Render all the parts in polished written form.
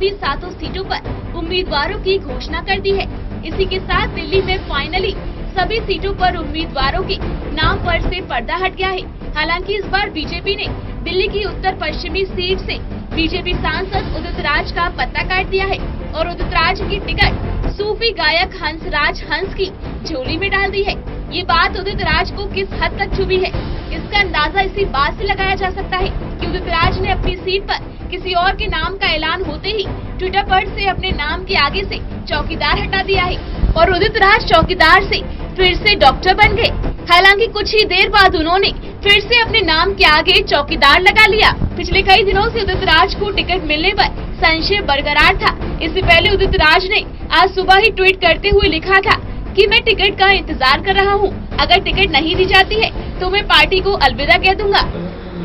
सभी 7 सीटों पर उम्मीदवारों की घोषणा कर दी है। इसी के साथ दिल्ली में फाइनली सभी सीटों पर उम्मीदवारों के नाम पर से पर्दा हट गया है। हालांकि इस बार बीजेपी ने दिल्ली की उत्तर पश्चिमी सीट से बीजेपी सांसद उदित राज का पत्ता काट दिया है और उदित राज की टिकट सूफी गायक हंसराज हंस की झोली में डाल दी है। ये बात उदित राज को किस हद तक चुभी है, इसका अंदाजा इसी बात से लगाया जा सकता है कि उदित राज ने अपनी सीट पर किसी और के नाम का ऐलान होते ही ट्विटर पर से अपने नाम के आगे से चौकीदार हटा दिया है और उदित राज चौकीदार से फिर से डॉक्टर बन गए। हालांकि कुछ ही देर बाद उन्होंने फिर से अपने नाम के आगे चौकीदार लगा लिया। पिछले कई दिनों से उदित राज को टिकट मिलने पर संशय बरकरार था। इससे पहले उदित राज ने आज सुबह ही ट्वीट करते हुए लिखा था कि मैं टिकट का इंतजार कर रहा हूं। अगर टिकट नहीं दी जाती है तो मैं पार्टी को अलविदा कह दूंगा।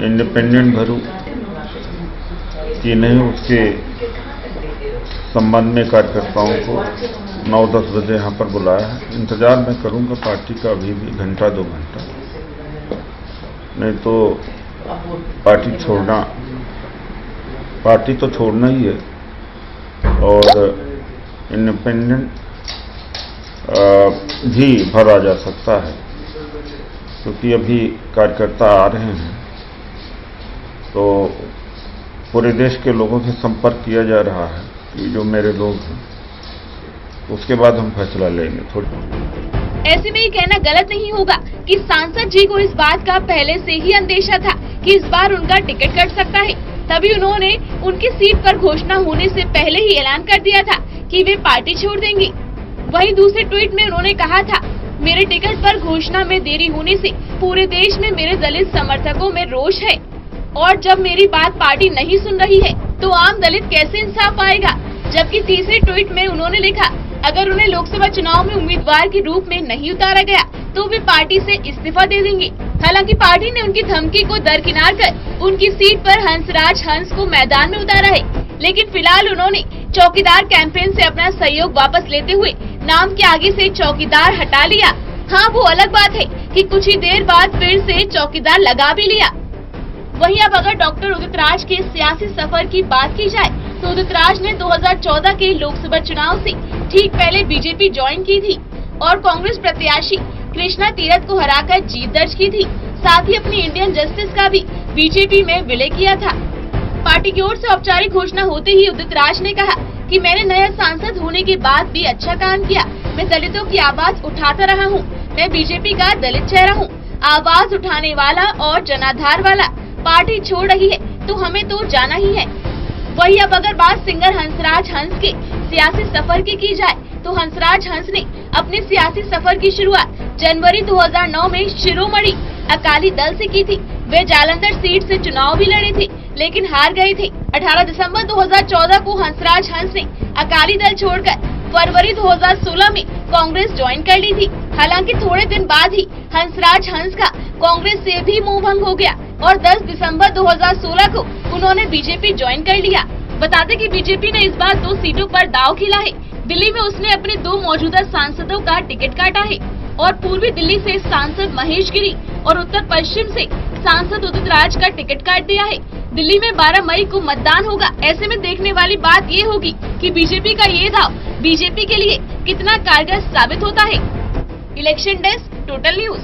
इंडिपेंडेंट भरू कि नहीं, उसके संबंध में कार्यकर्ताओं को 9-10 बजे यहाँ पर बुलाया है। इंतजार मैं करूँगा पार्टी का अभी भी घंटा 2 घंटा, नहीं तो पार्टी तो छोड़ना ही है। और इंडिपेंडेंट भी भरा जा सकता है क्योंकि अभी कार्यकर्ता आ रहे हैं तो पूरे देश के लोगों से संपर्क किया जा रहा है कि जो मेरे लोग हैं, उसके बाद हम फैसला लेंगे। थोड़ी ऐसे में ये कहना गलत नहीं होगा कि सांसद जी को इस बात का पहले से ही अंदेशा था कि इस बार उनका टिकट कट सकता है। तभी उन्होंने उनकी सीट पर घोषणा होने से पहले ही ऐलान कर दिया था कि वे पार्टी छोड़ देंगे। वहीं दूसरे ट्वीट में उन्होंने कहा था, मेरे टिकट पर घोषणा में देरी होने से पूरे देश में मेरे दलित समर्थकों में रोष है और जब मेरी बात पार्टी नहीं सुन रही है तो आम दलित कैसे इंसाफ पाएगा। जबकि तीसरे ट्वीट में उन्होंने लिखा, अगर उन्हें लोकसभा चुनाव में उम्मीदवार के रूप में नहीं उतारा गया तो वे पार्टी से इस्तीफा दे देंगे। हालांकि पार्टी ने उनकी धमकी को दरकिनार कर उनकी सीट पर हंसराज हंस को मैदान में उतारा है, लेकिन फिलहाल उन्होंने चौकीदार कैंपेन से अपना सहयोग वापस लेते हुए नाम के आगे से चौकीदार हटा लिया। हाँ, वो अलग बात है कि कुछ ही देर बाद फिर से चौकीदार लगा भी लिया। वहीं अब अगर डॉक्टर उदित राज के सियासी सफर की बात की जाए तो उदित राज ने 2014 के लोकसभा चुनाव से ठीक पहले बीजेपी ज्वाइन की थी और कांग्रेस प्रत्याशी कृष्णा तीरथ को हराकर जीत दर्ज की थी। साथ ही अपनी इंडियन जस्टिस का भी बीजेपी में विलय किया था। पार्टी की ओर से औपचारिक घोषणा होते ही उदित राज ने कहा कि मैंने नया सांसद होने के बाद भी अच्छा काम किया। मैं दलितों की आवाज उठाता रहा हूँ। मैं बीजेपी का दलित चेहरा हूँ, आवाज उठाने वाला और जनाधार वाला। पार्टी छोड़ रही है तो हमें तो जाना ही है। वही अब अगर बात सिंगर हंसराज हंस के सियासी सफर की जाए तो हंसराज हंस ने अपने सियासी सफर की शुरुआत जनवरी 2009 में शिरोमणि अकाली दल से की थी। वे जालंधर सीट से चुनाव भी लड़े थे लेकिन हार गए थे। 18 दिसंबर 2014 को हंसराज हंस ने अकाली दल छोड़कर फरवरी 2016 में कांग्रेस ज्वाइन कर ली थी। हालांकि थोड़े दिन बाद ही हंसराज हंस का कांग्रेस से भी मुंह भंग हो गया और 10 दिसंबर 2016 को उन्होंने बीजेपी ज्वाइन कर लिया। बता दें कि बीजेपी ने इस बार 2 सीटों पर दांव खेला है। दिल्ली में उसने अपने 2 मौजूदा सांसदों का टिकट काटा है और पूर्वी दिल्ली से सांसद महेश गिरी और उत्तर पश्चिम से सांसद उदित राज का टिकट काट दिया है। दिल्ली में 12 मई को मतदान होगा। ऐसे में देखने वाली बात ये होगी कि बीजेपी का ये दांव बीजेपी के लिए कितना कारगर साबित होता है। Election desk, total news.